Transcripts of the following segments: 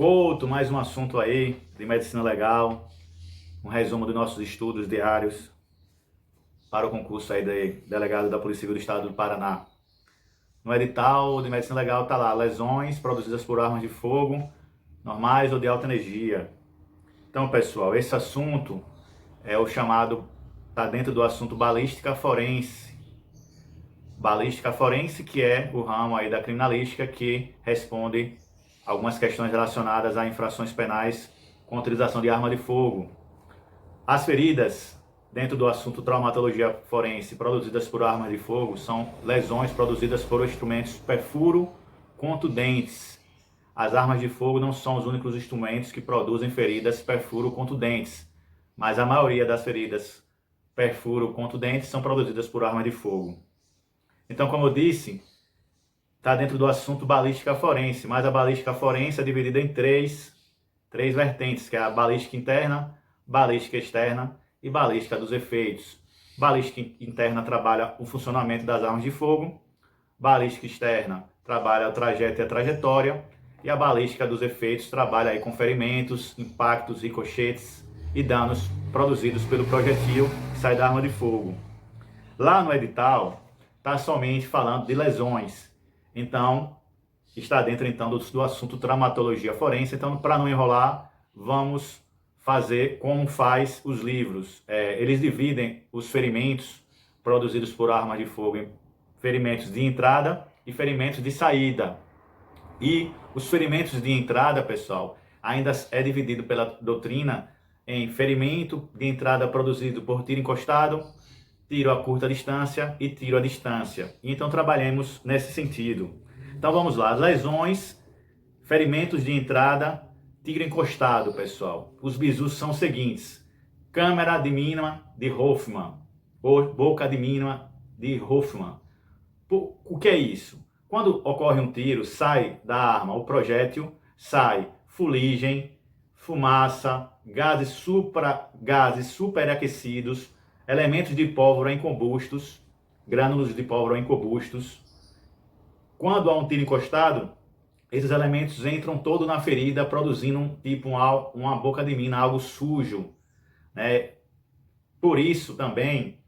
Couto, mais um assunto aí de medicina legal, um resumo dos nossos estudos diários para o concurso aí de delegado da Polícia Civil do Estado do Paraná. No edital de medicina legal está lá, lesões produzidas por armas de fogo, normais ou de alta energia. Então, pessoal, esse assunto é o chamado, está dentro do assunto balística forense. Balística forense, que é o ramo aí da criminalística que responde algumas questões relacionadas a infrações penais com utilização de arma de fogo. As feridas, dentro do assunto traumatologia forense, produzidas por armas de fogo, são lesões produzidas por instrumentos perfuro-contundentes. As armas de fogo não são os únicos instrumentos que produzem feridas perfuro-contundentes, mas a maioria das feridas perfuro-contundentes são produzidas por armas de fogo. Então, como eu disse, está dentro do assunto balística forense, mas a balística forense é dividida em três vertentes, que é a balística interna, balística externa e balística dos efeitos. Balística interna trabalha o funcionamento das armas de fogo, balística externa trabalha o trajeto e a trajetória, e a balística dos efeitos trabalha aí com ferimentos, impactos, ricochetes e danos produzidos pelo projetil que sai da arma de fogo. Lá no edital está somente falando de lesões. Então, está dentro então do assunto traumatologia forense. Então, para não enrolar, vamos fazer como faz os livros. Eles dividem os ferimentos produzidos por armas de fogo em ferimentos de entrada e ferimentos de saída. E os ferimentos de entrada, pessoal, ainda é dividido pela doutrina em ferimento de entrada produzido por tiro encostado, tiro a curta distância e tiro à distância. Então trabalhemos nesse sentido. Então vamos lá, lesões, ferimentos de entrada, tiro encostado, pessoal. Os bizus são os seguintes: câmara de mínima de Hoffman, ou boca de mínima de Hoffman. O que é isso? Quando ocorre um tiro, sai da arma o projétil, sai fuligem, fumaça, gases superaquecidos, elementos de pólvora incombustos, grânulos de pólvora incombustos. Quando há um tiro encostado, esses elementos entram todo na ferida, produzindo uma boca de mina, algo sujo, né? Por isso também,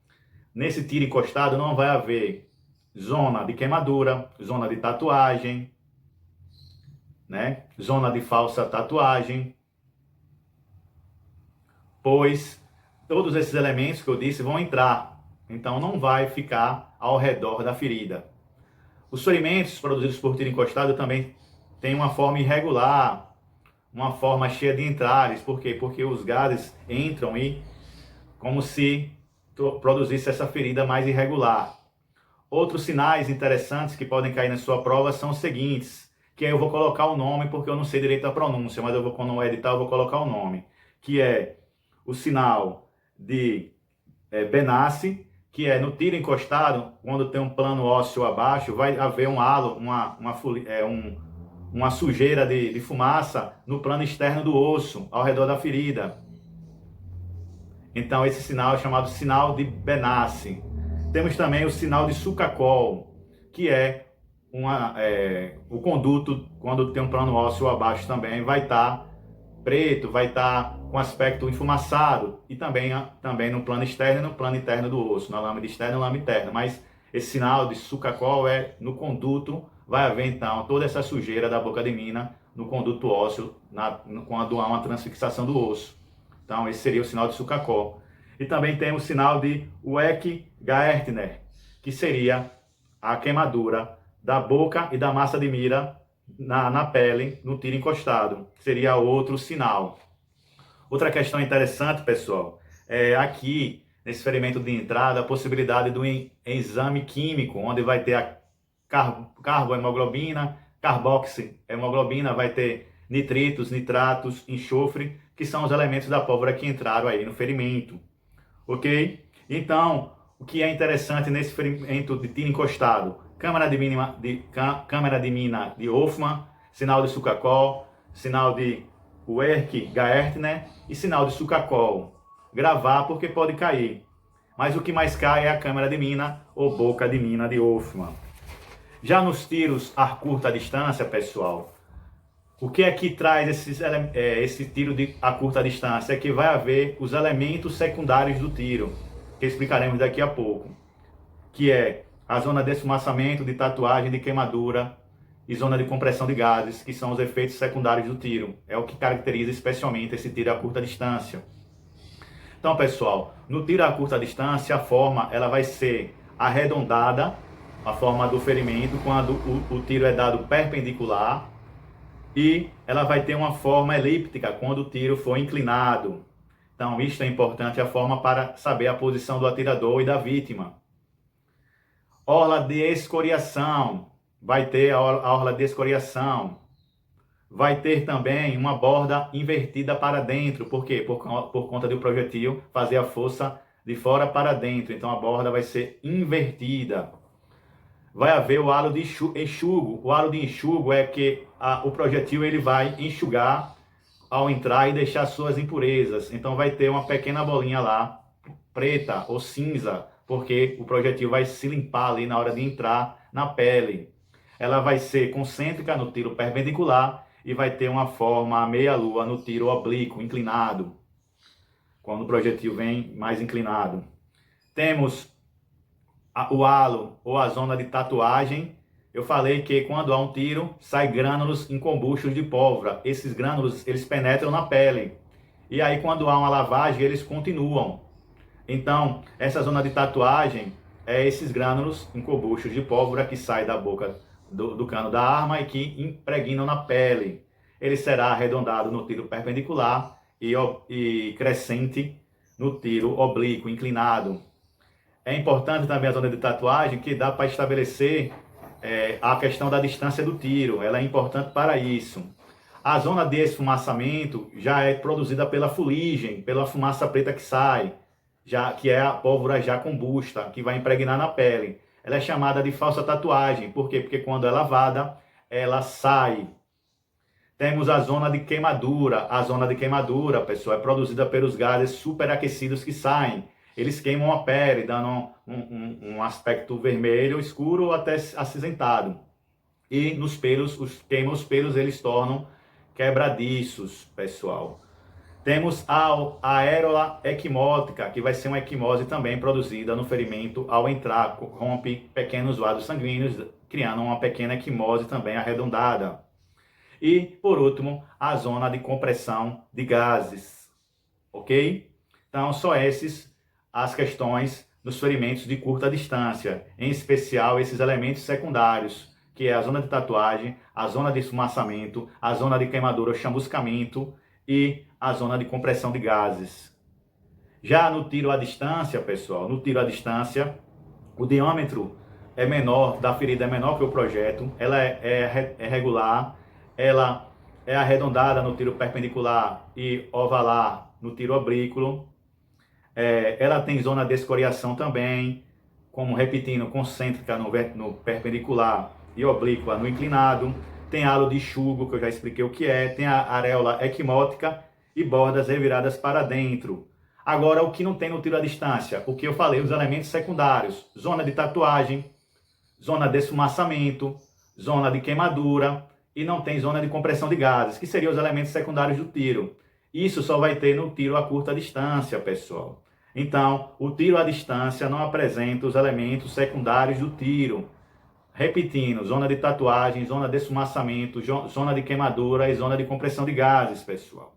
nesse tiro encostado não vai haver zona de queimadura, zona de tatuagem, né? Zona de falsa tatuagem, pois todos esses elementos que eu disse vão entrar, então não vai ficar ao redor da ferida. Os ferimentos produzidos por tiro encostado também têm uma forma irregular, uma forma cheia de entraves. Por quê? Porque os gases entram e como se produzisse essa ferida mais irregular. Outros sinais interessantes que podem cair na sua prova são os seguintes, que aí eu vou colocar o nome porque eu não sei direito a pronúncia, mas quando eu editar eu vou colocar o nome, que é o sinal de Benassi, que é no tiro encostado, quando tem um plano ósseo abaixo, vai haver um halo, uma sujeira de fumaça no plano externo do osso, ao redor da ferida. Então esse sinal é chamado sinal de Benassi. Temos também o sinal de Sukakol, que é o conduto, quando tem um plano ósseo abaixo também, vai estar preto, vai estar com aspecto enfumaçado, e também no plano externo e no plano interno do osso, na lâmina externa e na lâmina interna. Mas esse sinal de Sukakol é no conduto, vai haver então toda essa sujeira da boca de mina no conduto ósseo, quando há uma transfixação do osso. Então esse seria o sinal de Sukakol. E também tem o sinal de Weck-Gaertner, que seria a queimadura da boca e da massa de mira na pele, no tiro encostado. Seria outro sinal. Outra questão interessante, pessoal, é aqui, nesse ferimento de entrada, a possibilidade do exame químico, onde vai ter a carbohemoglobina, carboxihemoglobina, vai ter nitritos, nitratos, enxofre, que são os elementos da pólvora que entraram aí no ferimento. Ok? Então, o que é interessante nesse ferimento de tiro encostado? Câmara de mina de Hoffman, sinal de Sukakol, sinal de Weck-Gaertner e sinal de Sukakol. Gravar porque pode cair. Mas o que mais cai é a câmara de mina ou boca de mina de Hoffman. Já nos tiros a curta distância, pessoal, O que é que traz esse tiro a curta distância? É que vai haver os elementos secundários do tiro, que explicaremos daqui a pouco, que é a zona de esfumaçamento, de tatuagem, de queimadura e zona de compressão de gases, que são os efeitos secundários do tiro. É o que caracteriza especialmente esse tiro a curta distância. Então, pessoal, no tiro a curta distância, a forma ela vai ser arredondada, a forma do ferimento, quando o tiro é dado perpendicular, e ela vai ter uma forma elíptica quando o tiro for inclinado. Então, isto é importante, a forma para saber a posição do atirador e da vítima. Orla de escoriação, vai ter a orla de escoriação. Vai ter também uma borda invertida para dentro. Por quê? Por conta do projetil fazer a força de fora para dentro. Então a borda vai ser invertida. Vai haver o halo de enxugo. O halo de enxugo é que o projetil ele vai enxugar ao entrar e deixar suas impurezas. Então vai ter uma pequena bolinha lá, preta ou cinza, porque o projetil vai se limpar ali na hora de entrar na pele. Ela vai ser concêntrica no tiro perpendicular e vai ter uma forma meia-lua no tiro oblíquo, inclinado, quando o projetil vem mais inclinado. Temos o halo ou a zona de tatuagem. Eu falei que quando há um tiro, sai grânulos incombustos de pólvora. Esses grânulos, eles penetram na pele. E aí quando há uma lavagem, eles continuam. Então, essa zona de tatuagem é esses grânulos incombustos de pólvora que saem da boca do cano da arma e que impregnam na pele. Ele será arredondado no tiro perpendicular e crescente no tiro oblíquo, inclinado. É importante também a zona de tatuagem, que dá para estabelecer a questão da distância do tiro. Ela é importante para isso. A zona de esfumaçamento já é produzida pela fuligem, pela fumaça preta que sai, que é a pólvora já combusta, que vai impregnar na pele. Ela é chamada de falsa tatuagem. Por quê? Porque quando é lavada, ela sai. Temos a zona de queimadura. A zona de queimadura, pessoal, é produzida pelos gases superaquecidos que saem. Eles queimam a pele, dando um aspecto vermelho, escuro ou até acinzentado. E nos pelos, queimam os pelos, eles tornam quebradiços, pessoal. Temos a aérola equimótica, que vai ser uma equimose também produzida no ferimento ao entrar, rompe pequenos vasos sanguíneos, criando uma pequena equimose também arredondada. E, por último, a zona de compressão de gases, ok? Então, só as questões dos ferimentos de curta distância, em especial esses elementos secundários, que é a zona de tatuagem, a zona de esfumaçamento, a zona de queimadura ou chamuscamento e a zona de compressão de gases. Já no tiro à distância, pessoal, no tiro à distância, o diâmetro é menor, da ferida é menor que o projétil, ela é regular, ela é arredondada no tiro perpendicular e ovalar no tiro oblíquo. Ela tem zona de escoriação também, como repetindo, concêntrica no perpendicular e oblíqua no inclinado. Tem halo de enxugo, que eu já expliquei o que é. Tem a areola equimótica e bordas reviradas para dentro. Agora, o que não tem no tiro à distância? O que eu falei, os elementos secundários. Zona de tatuagem, zona de esfumaçamento, zona de queimadura e não tem zona de compressão de gases, que seriam os elementos secundários do tiro. Isso só vai ter no tiro a curta distância, pessoal. Então, o tiro à distância não apresenta os elementos secundários do tiro. Repetindo, zona de tatuagem, zona de esfumaçamento, zona de queimadura e zona de compressão de gases, pessoal.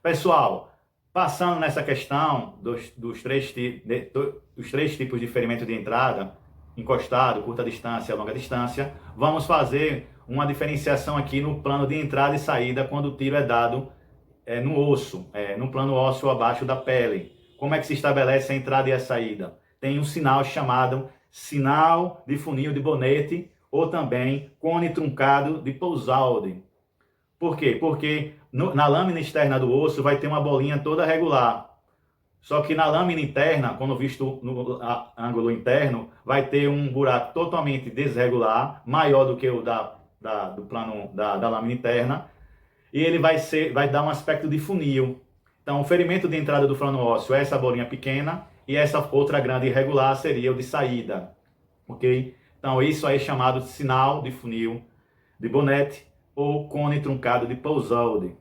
Pessoal, passando nessa questão dos três tipos de ferimento de entrada, encostado, curta distância e longa distância, vamos fazer uma diferenciação aqui no plano de entrada e saída quando o tiro é dado no osso, no plano ósseo abaixo da pele. Como é que se estabelece a entrada e a saída? Tem um sinal chamado sinal de funil de Bonete ou também cone truncado de Pouzalde. Por quê? Porque na lâmina externa do osso vai ter uma bolinha toda regular. Só que na lâmina interna, quando visto no ângulo interno, vai ter um buraco totalmente desregular, maior do que o do plano da lâmina interna, e ele vai dar um aspecto de funil. Então, o ferimento de entrada do plano ósseo é essa bolinha pequena, e essa outra grande irregular seria o de saída, ok? Então, isso aí é chamado de sinal de funil de Bonete, ou cone truncado de Pouzalde.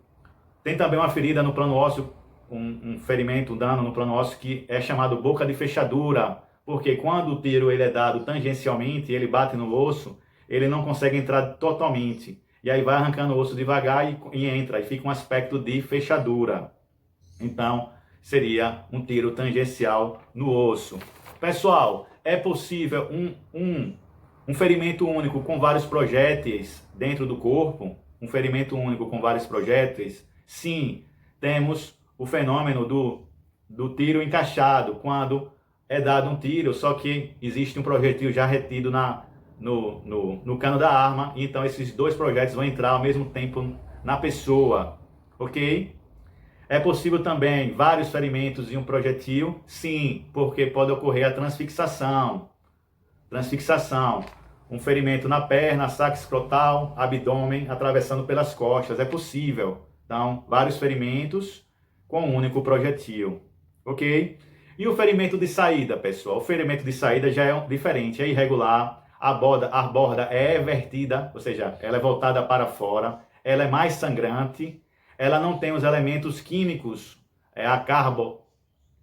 Tem também uma ferida no plano ósseo, um ferimento, um dano no plano ósseo que é chamado boca de fechadura, porque quando o tiro ele é dado tangencialmente, ele bate no osso, ele não consegue entrar totalmente. E aí vai arrancando o osso devagar e entra, e fica um aspecto de fechadura. Então, seria um tiro tangencial no osso. Pessoal, é possível um ferimento único com vários projéteis dentro do corpo? Um ferimento único com vários projéteis? Sim, temos o fenômeno do tiro encaixado, quando é dado um tiro, só que existe um projetil já retido no cano da arma, então esses dois projéteis vão entrar ao mesmo tempo na pessoa, ok? É possível também vários ferimentos em um projetil? Sim, porque pode ocorrer a transfixação. Um ferimento na perna, saco escrotal, abdômen, atravessando pelas costas, é possível. Então, vários ferimentos com um único projetil, ok? E o ferimento de saída, pessoal? O ferimento de saída já é diferente, é irregular, a borda é evertida, ou seja, ela é voltada para fora, ela é mais sangrante, ela não tem os elementos químicos, a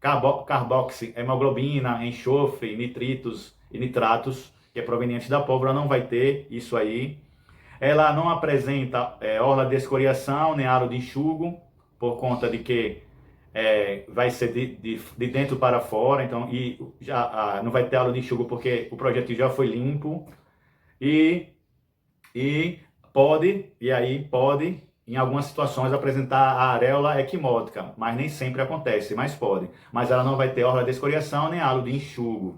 carboxihemoglobina, enxofre, nitritos e nitratos, que é proveniente da pólvora, não vai ter isso aí. Ela não apresenta orla de escoriação, nem aro de enxugo, por conta de que vai ser de dentro para fora, então, e já não vai ter aro de enxugo porque o projetil já foi limpo. E pode, em algumas situações, apresentar a areola equimótica, mas nem sempre acontece, mas pode. Mas ela não vai ter orla de escoriação nem halo de enxugo.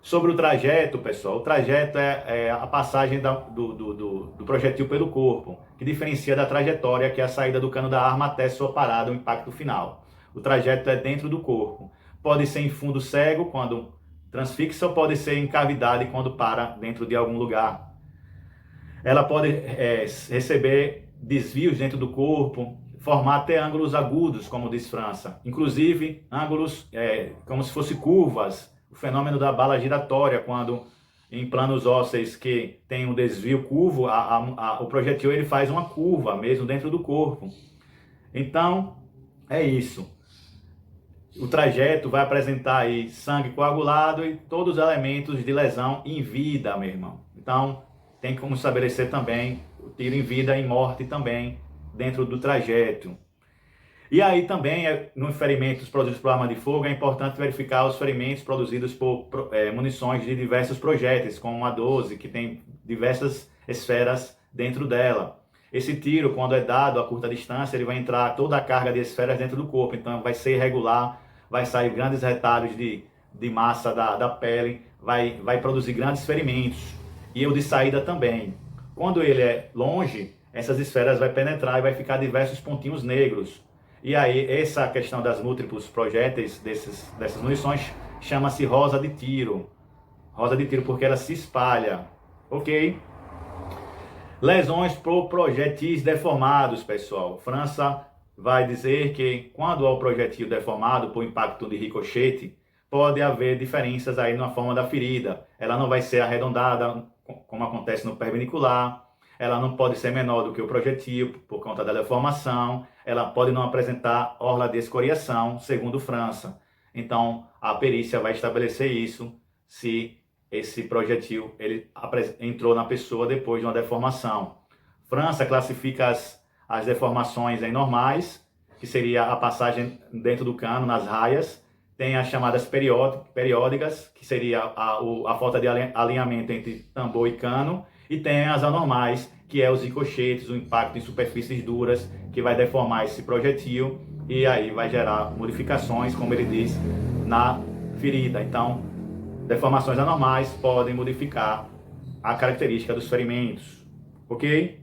Sobre o trajeto, pessoal, o trajeto é a passagem do projetil pelo corpo, que diferencia da trajetória, que é a saída do cano da arma até sua parada, o impacto final. O trajeto é dentro do corpo. Pode ser em fundo cego, quando transfixa, ou pode ser em cavidade, quando para dentro de algum lugar. Ela pode receber desvios dentro do corpo, formar até ângulos agudos, como diz França. Inclusive, ângulos como se fossem curvas. O fenômeno da bala giratória, quando em planos ósseos que tem um desvio curvo, o projetil ele faz uma curva mesmo dentro do corpo. Então, é isso. O trajeto vai apresentar aí sangue coagulado e todos os elementos de lesão em vida, meu irmão. Então, tem como estabelecer também o tiro em vida e morte também dentro do trajeto. E aí também, nos ferimentos produzidos por arma de fogo, é importante verificar os ferimentos produzidos por munições de diversos projéteis, como a 12, que tem diversas esferas dentro dela. Esse tiro, quando é dado a curta distância, ele vai entrar toda a carga de esferas dentro do corpo, então vai ser irregular, vai sair grandes retalhos de massa da pele, vai produzir grandes ferimentos. E o de saída também. Quando ele é longe, essas esferas vai penetrar e vai ficar diversos pontinhos negros. E aí, essa questão das múltiplos projéteis dessas munições chama-se rosa de tiro. Rosa de tiro porque ela se espalha. Ok? Lesões por projetis deformados, pessoal. França vai dizer que quando há o projetil deformado por impacto de ricochete, pode haver diferenças aí na forma da ferida. Ela não vai ser arredondada, como acontece no perpendicular. Ela não pode ser menor do que o projetil, por conta da deformação. Ela pode não apresentar orla de escoriação, segundo França. Então, a perícia vai estabelecer isso, se esse projetil ele entrou na pessoa depois de uma deformação. França classifica as deformações em normais, que seria a passagem dentro do cano, nas raias. Tem as chamadas periódicas, que seria a falta de alinhamento entre tambor e cano. E tem as anormais, que é os ricochetes, o impacto em superfícies duras, que vai deformar esse projetil e aí vai gerar modificações, como ele diz, na ferida. Então, deformações anormais podem modificar a característica dos ferimentos, ok?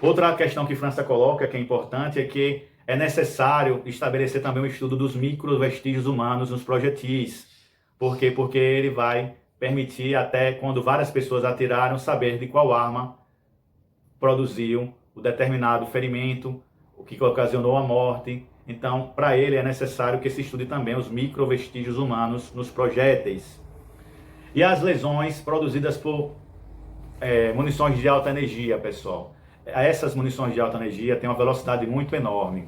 Outra questão que França coloca, que é importante, é que é necessário estabelecer também o estudo dos microvestígios humanos nos projetis. Por quê? Porque ele vai permitir, até quando várias pessoas atiraram, saber de qual arma produziu o determinado ferimento, o que ocasionou a morte. Então, para ele é necessário que se estude também os microvestígios humanos nos projéteis. E as lesões produzidas por munições de alta energia, pessoal. Essas munições de alta energia têm uma velocidade muito enorme.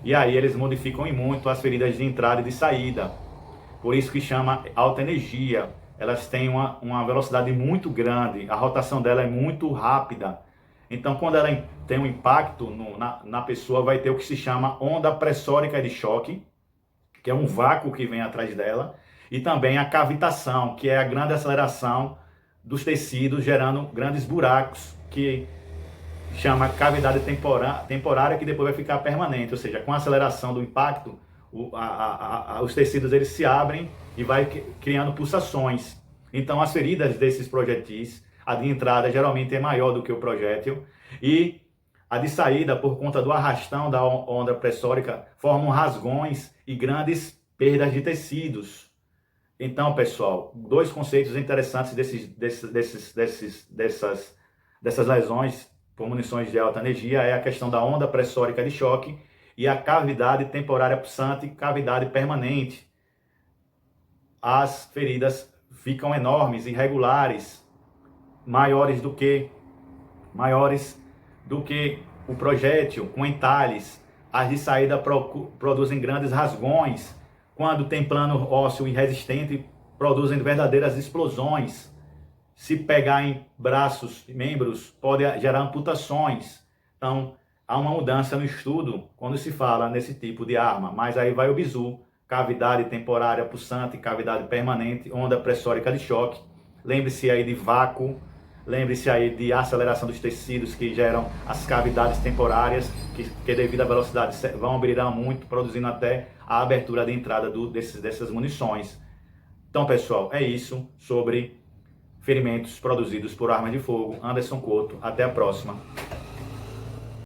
E aí eles modificam em muito as feridas de entrada e de saída. Por isso que chama alta energia. Elas têm uma velocidade muito grande, a rotação dela é muito rápida. Então, quando ela tem um impacto na pessoa, vai ter o que se chama onda pressórica de choque, que é um vácuo que vem atrás dela, e também a cavitação, que é a grande aceleração dos tecidos, gerando grandes buracos, que chama cavidade temporária, que depois vai ficar permanente, ou seja, com a aceleração do impacto, os tecidos eles se abrem e vai criando pulsações. Então as feridas desses projetis, a de entrada geralmente é maior do que o projétil, e a de saída, por conta do arrastão da onda pressórica, formam rasgões e grandes perdas de tecidos. Então, pessoal, dois conceitos interessantes dessas lesões por munições de alta energia é a questão da onda pressórica de choque e a cavidade temporária pulsante e cavidade permanente. As feridas ficam enormes, irregulares, maiores do que o projétil, com entalhes. As de saída produzem grandes rasgões. Quando tem plano ósseo irresistente, produzem verdadeiras explosões. Se pegar em braços e membros, pode gerar amputações. Então, há uma mudança no estudo quando se fala nesse tipo de arma. Mas aí vai o bizu: cavidade temporária pulsante, cavidade permanente, onda pressórica de choque. Lembre-se aí de vácuo, lembre-se aí de aceleração dos tecidos que geram as cavidades temporárias, que devido à velocidade vão abrir muito, produzindo até a abertura de entrada dessas munições. Então, pessoal, é isso sobre ferimentos produzidos por armas de fogo. Anderson Couto, até a próxima.